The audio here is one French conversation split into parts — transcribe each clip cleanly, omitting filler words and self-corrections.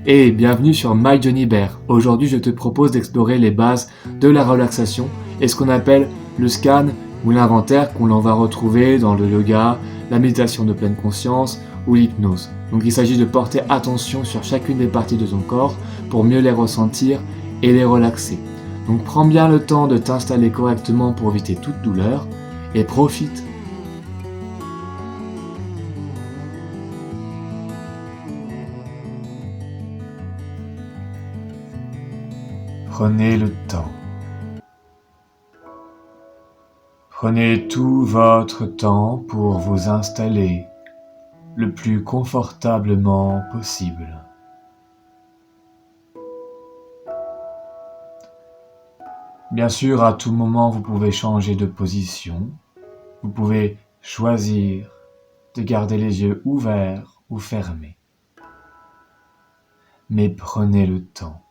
Et bienvenue sur My Johnny Bear. Aujourd'hui, je te propose d'explorer les bases de la relaxation et ce qu'on appelle le scan ou l'inventaire qu'on va retrouver dans le yoga, la méditation de pleine conscience ou l'hypnose. Donc il s'agit de porter attention sur chacune des parties de ton corps pour mieux les ressentir et les relaxer. Donc prends bien le temps de t'installer correctement pour éviter toute douleur et profite. Prenez le temps. Prenez tout votre temps pour vous installer le plus confortablement possible. Bien sûr, à tout moment, vous pouvez changer de position. Vous pouvez choisir de garder les yeux ouverts ou fermés. Mais prenez le temps.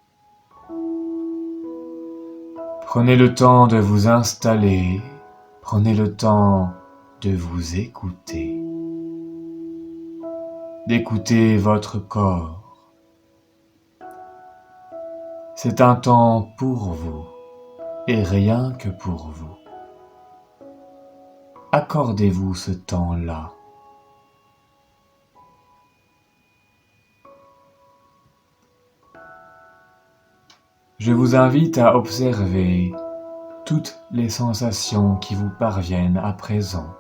Prenez le temps de vous installer. Prenez le temps de vous écouter. D'écouter votre corps. C'est un temps pour vous et rien que pour vous. Accordez-vous ce temps-là. Je vous invite à observer toutes les sensations qui vous parviennent à présent,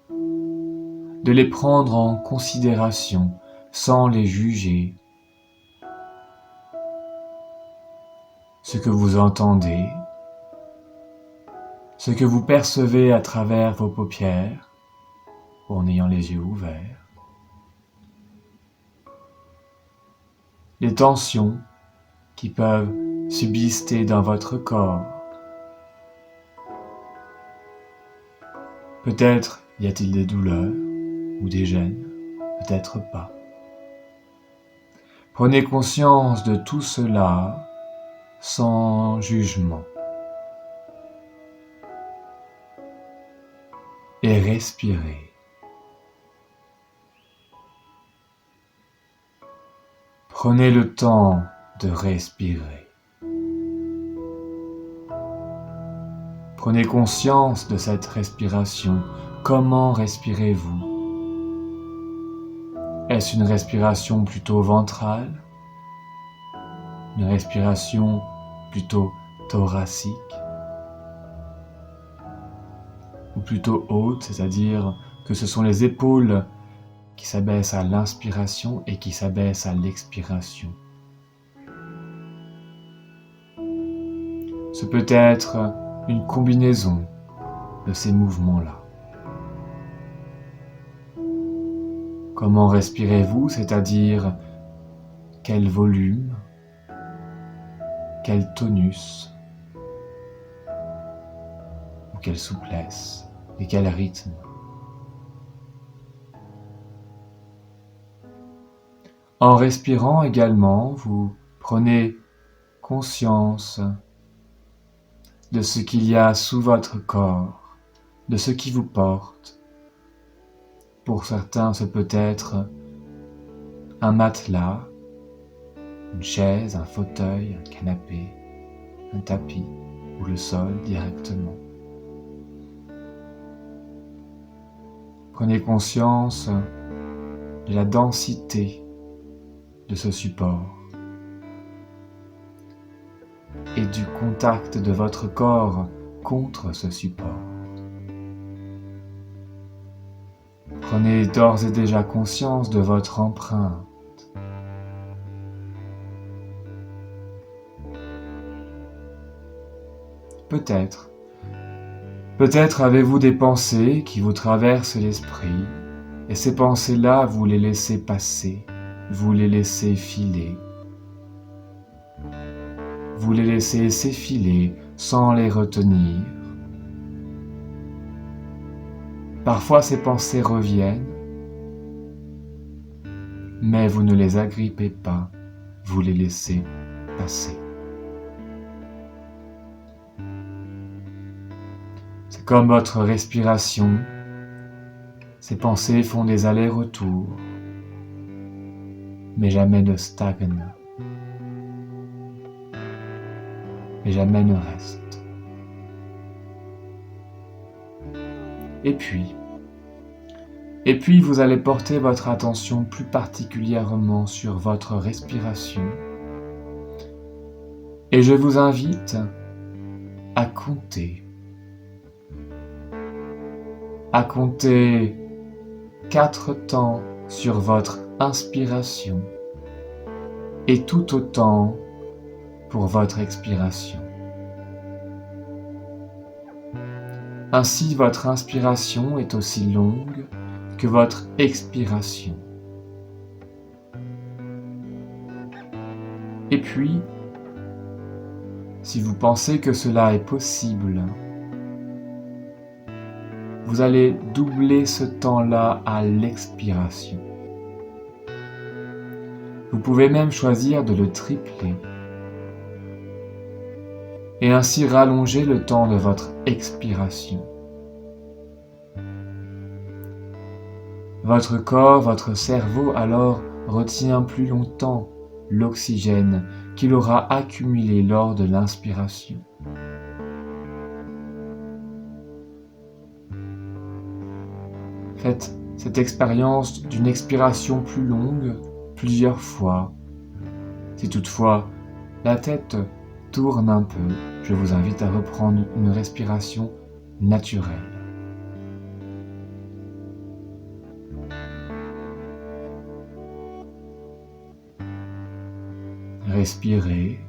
de les prendre en considération sans les juger. Ce que vous entendez, ce que vous percevez à travers vos paupières, en ayant les yeux ouverts, les tensions qui peuvent subsister dans votre corps. Peut-être y a-t-il des douleurs ou des gênes, peut-être pas. Prenez conscience de tout cela sans jugement. Et respirez. Prenez le temps de respirer. Prenez conscience de cette respiration. Comment respirez-vous? Est-ce une respiration plutôt ventrale? Une respiration plutôt thoracique? Ou plutôt haute, c'est-à-dire que ce sont les épaules qui s'abaissent à l'inspiration et qui s'abaissent à l'expiration. Ce peut être une combinaison de ces mouvements-là. Comment respirez-vous, c'est-à-dire quel volume, quel tonus, ou quelle souplesse et quel rythme. En respirant également, vous prenez conscience de ce qu'il y a sous votre corps, de ce qui vous porte. Pour certains, ce peut être un matelas, une chaise, un fauteuil, un canapé, un tapis ou le sol directement. Prenez conscience de la densité de ce support et du contact de votre corps contre ce support. Prenez d'ores et déjà conscience de votre empreinte. Peut-être avez-vous des pensées qui vous traversent l'esprit, et ces pensées-là, vous les laissez passer, vous les laissez filer. Vous les laissez s'effiler sans les retenir. Parfois ces pensées reviennent, mais vous ne les agrippez pas, vous les laissez passer. C'est comme votre respiration, ces pensées font des allers-retours. mais jamais ne stagne, mais jamais ne reste. Et puis vous allez porter votre attention plus particulièrement sur votre respiration. Et je vous invite à compter 4 temps sur votre inspiration et tout autant pour votre expiration. Ainsi, votre inspiration est aussi longue que votre expiration. Et puis, si vous pensez que cela est possible, vous allez doubler ce temps-là à l'expiration. Vous pouvez même choisir de le tripler et ainsi rallonger le temps de votre expiration. Votre corps, votre cerveau alors retient plus longtemps l'oxygène qu'il aura accumulé lors de l'inspiration. Faites cette expérience d'une expiration plus longue plusieurs fois. Si toutefois la tête tourne un peu, je vous invite à reprendre une respiration naturelle. Respirez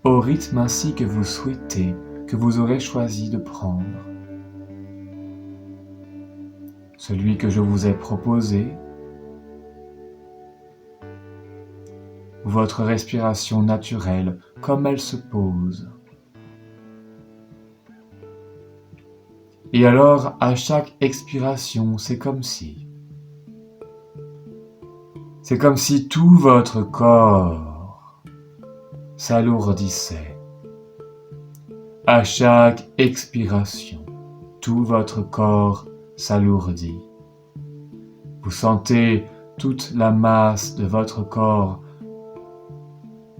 au rythme ainsi que vous souhaitez, que vous aurez choisi de prendre. Celui que je vous ai proposé, votre respiration naturelle comme elle se pose. Et alors, à chaque expiration, c'est comme si tout votre corps s'alourdissait. À chaque expiration, tout votre corps s'alourdit. Vous sentez toute la masse de votre corps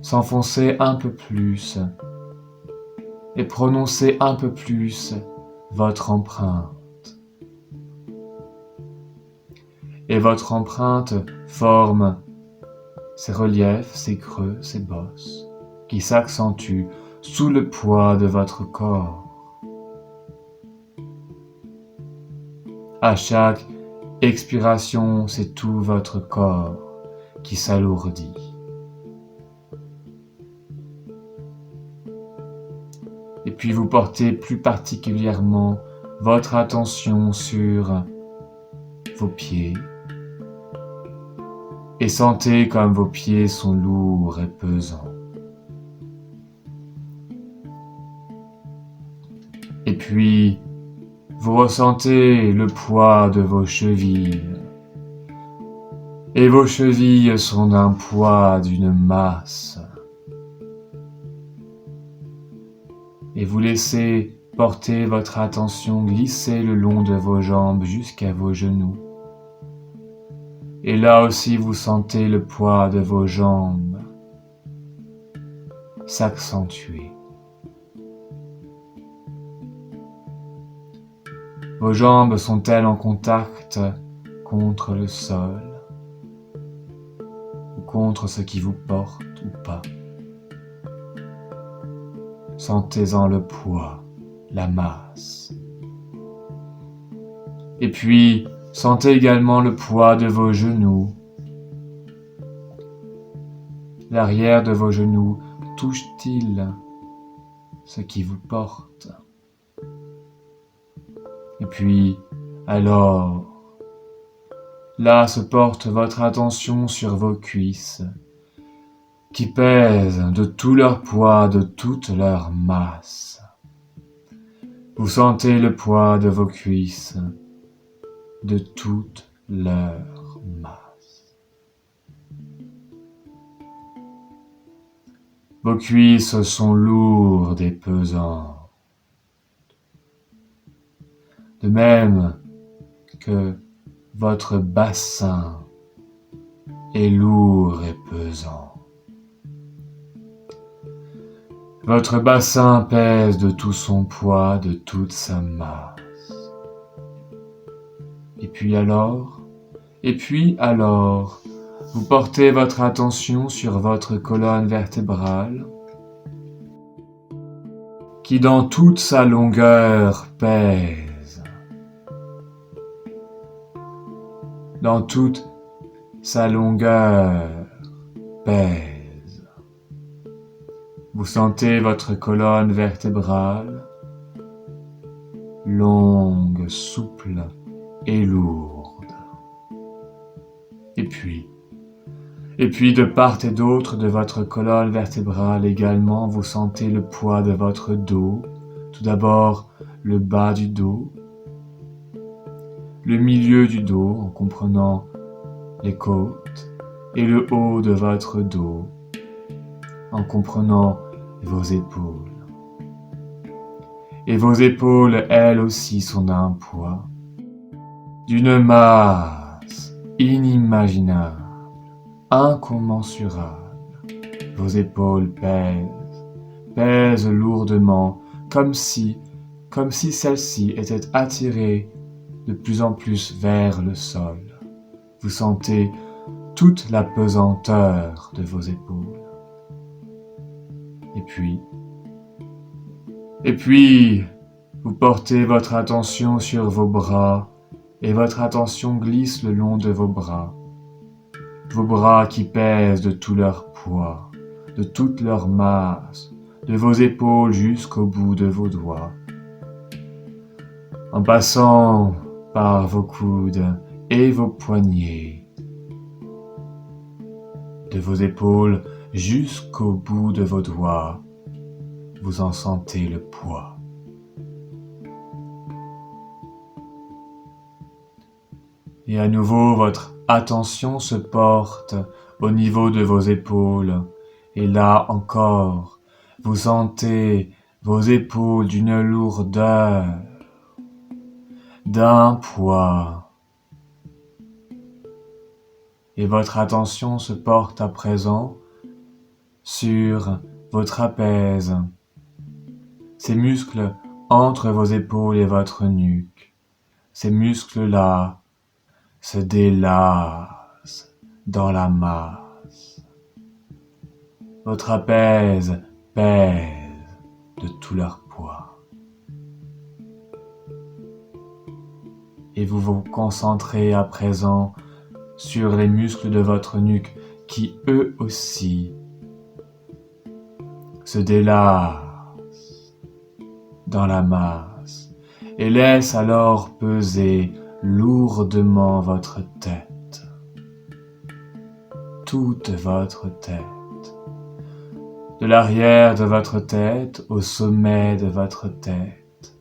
s'enfoncer un peu plus et prononcer un peu plus votre empreinte. Et votre empreinte forme ces reliefs, ces creux, ces bosses qui s'accentuent sous le poids de votre corps. À chaque expiration, c'est tout votre corps qui s'alourdit. Et puis vous portez plus particulièrement votre attention sur vos pieds et sentez comme vos pieds sont lourds et pesants. Et puis vous ressentez le poids de vos chevilles. Et vos chevilles sont d'un poids, d'une masse. Et vous laissez porter votre attention glisser le long de vos jambes jusqu'à vos genoux. Et là aussi vous sentez le poids de vos jambes s'accentuer. Vos jambes sont-elles en contact contre le sol ou contre ce qui vous porte ou pas? Sentez-en le poids, la masse. Et puis, sentez également le poids de vos genoux. L'arrière de vos genoux touche-t-il ce qui vous porte? Et puis, alors, là se porte votre attention sur vos cuisses, qui pèsent de tout leur poids, de toute leur masse. Vous sentez le poids de vos cuisses, de toute leur masse. Vos cuisses sont lourdes et pesantes. De même que votre bassin et lourd et pesant. Votre bassin pèse de tout son poids, de toute sa masse. Et puis alors, vous portez votre attention sur votre colonne vertébrale, qui dans toute sa longueur pèse. Dans toute sa longueur pèse. Vous sentez votre colonne vertébrale, longue, souple et lourde. Et puis de part et d'autre de votre colonne vertébrale également, vous sentez le poids de votre dos. Tout d'abord, le bas du dos, le milieu du dos en comprenant les côtes et le haut de votre dos en comprenant vos épaules. Et vos épaules, elles aussi, sont d'un poids, d'une masse inimaginable, incommensurable. Vos épaules pèsent lourdement, comme si celles-ci étaient attirées de plus en plus vers le sol. Vous sentez toute la pesanteur de vos épaules. Et puis, vous portez votre attention sur vos bras et votre attention glisse le long de vos bras qui pèsent de tout leur poids, de toute leur masse, de vos épaules jusqu'au bout de vos doigts, en passant par vos coudes et vos poignets, de vos épaules jusqu'au bout de vos doigts, vous en sentez le poids. Et à nouveau, votre attention se porte au niveau de vos épaules. Et là encore, vous sentez vos épaules d'une lourdeur, d'un poids. Et votre attention se porte à présent sur vos trapèzes, ces muscles entre vos épaules et votre nuque. Ces muscles-là se délassent dans la masse. Vos trapèzes pèsent de tout leur poids. Et vous vous concentrez à présent sur les muscles de votre nuque qui eux aussi se délassent dans la masse et laissent alors peser lourdement votre tête, toute votre tête, de l'arrière de votre tête au sommet de votre tête,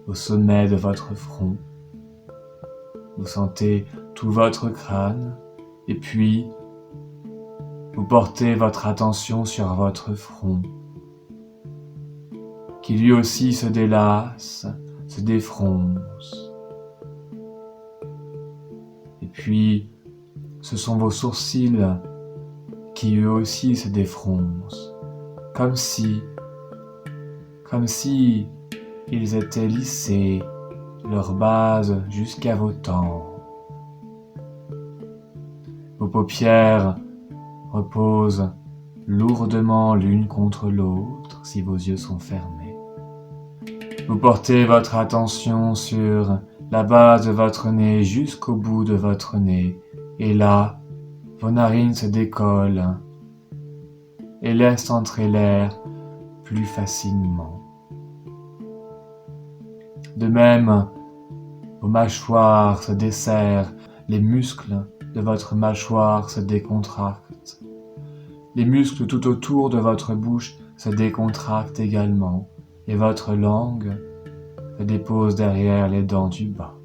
au sommet de votre front. Vous sentez tout votre crâne et puis vous portez votre attention sur votre front qui lui aussi se délasse, se défronce. Et puis, ce sont vos sourcils qui eux aussi se défroncent, comme si ils étaient lissés, leur base jusqu'à vos tempes. Vos paupières reposent lourdement l'une contre l'autre si vos yeux sont fermés. Vous portez votre attention sur la base de votre nez jusqu'au bout de votre nez, et là, vos narines se décollent et laissent entrer l'air plus facilement. De même, vos mâchoires se desserrent, les muscles de votre mâchoire se décontractent. Les muscles tout autour de votre bouche se décontractent également, et votre langue se dépose derrière les dents du bas.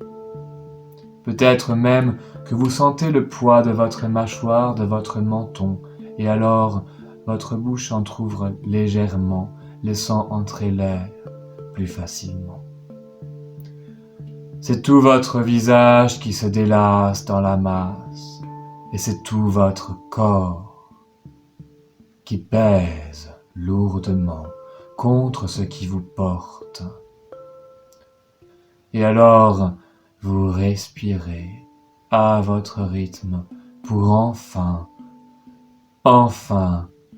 Peut-être même que vous sentez le poids de votre mâchoire, de votre menton, et alors votre bouche entr'ouvre légèrement, laissant entrer l'air plus facilement. C'est tout votre visage qui se délasse dans la masse, et c'est tout votre corps qui pèse lourdement contre ce qui vous porte. Et alors, vous respirez à votre rythme pour enfin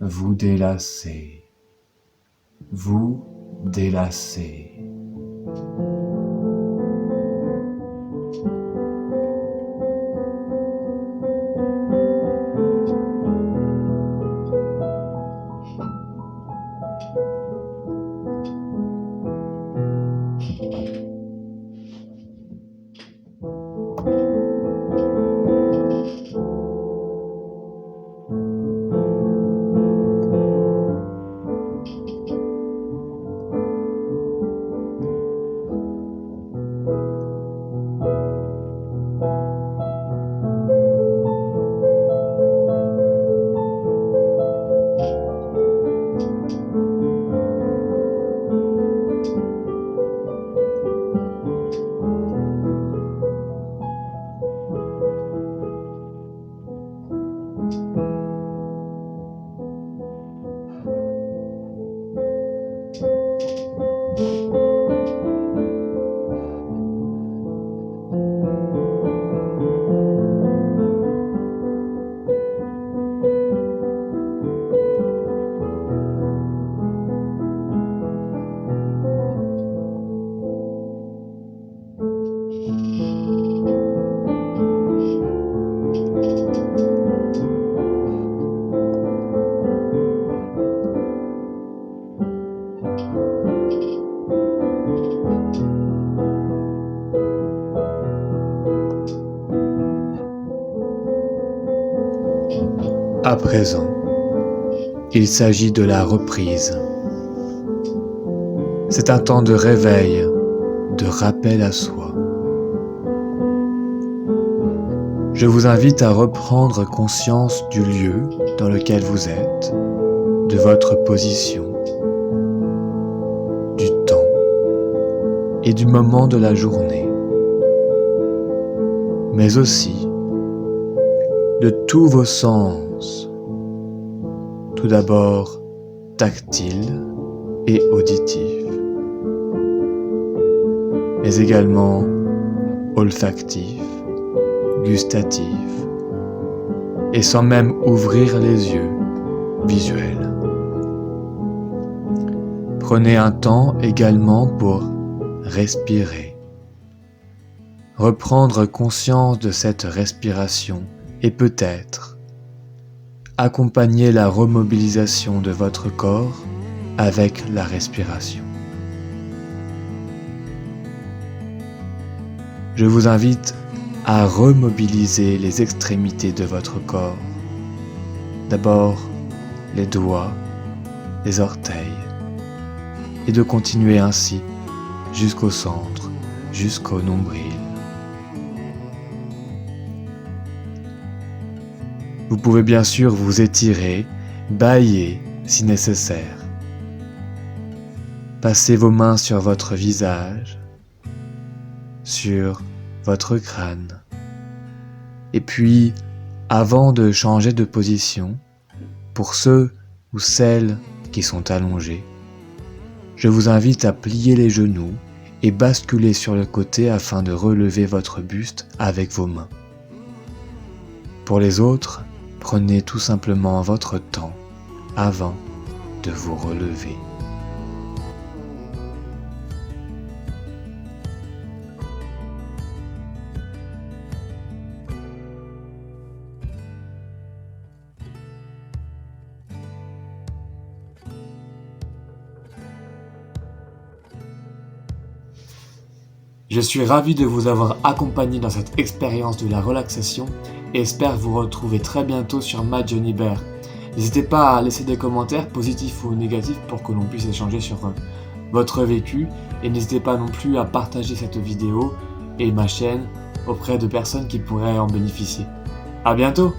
vous délasser. Vous délasser. À présent, il s'agit de la reprise. C'est un temps de réveil, de rappel à soi. Je vous invite à reprendre conscience du lieu dans lequel vous êtes, de votre position, du temps et du moment de la journée, mais aussi de tous vos sens, tout d'abord tactile et auditif, mais également olfactif, gustatif, et sans même ouvrir les yeux, visuel. Prenez un temps également pour respirer, reprendre conscience de cette respiration et peut-être accompagner la remobilisation de votre corps avec la respiration. Je vous invite à remobiliser les extrémités de votre corps. D'abord les doigts, les orteils, et de continuer ainsi jusqu'au centre, jusqu'au nombril. Vous pouvez bien sûr vous étirer, bâiller si nécessaire. Passez vos mains sur votre visage, sur votre crâne. Et puis, avant de changer de position, pour ceux ou celles qui sont allongés, je vous invite à plier les genoux et basculer sur le côté afin de relever votre buste avec vos mains. Pour les autres, prenez tout simplement votre temps avant de vous relever. Je suis ravi de vous avoir accompagné dans cette expérience de la relaxation et espère vous retrouver très bientôt sur My Johnny Bear. N'hésitez pas à laisser des commentaires positifs ou négatifs pour que l'on puisse échanger sur votre vécu et n'hésitez pas non plus à partager cette vidéo et ma chaîne auprès de personnes qui pourraient en bénéficier. À bientôt!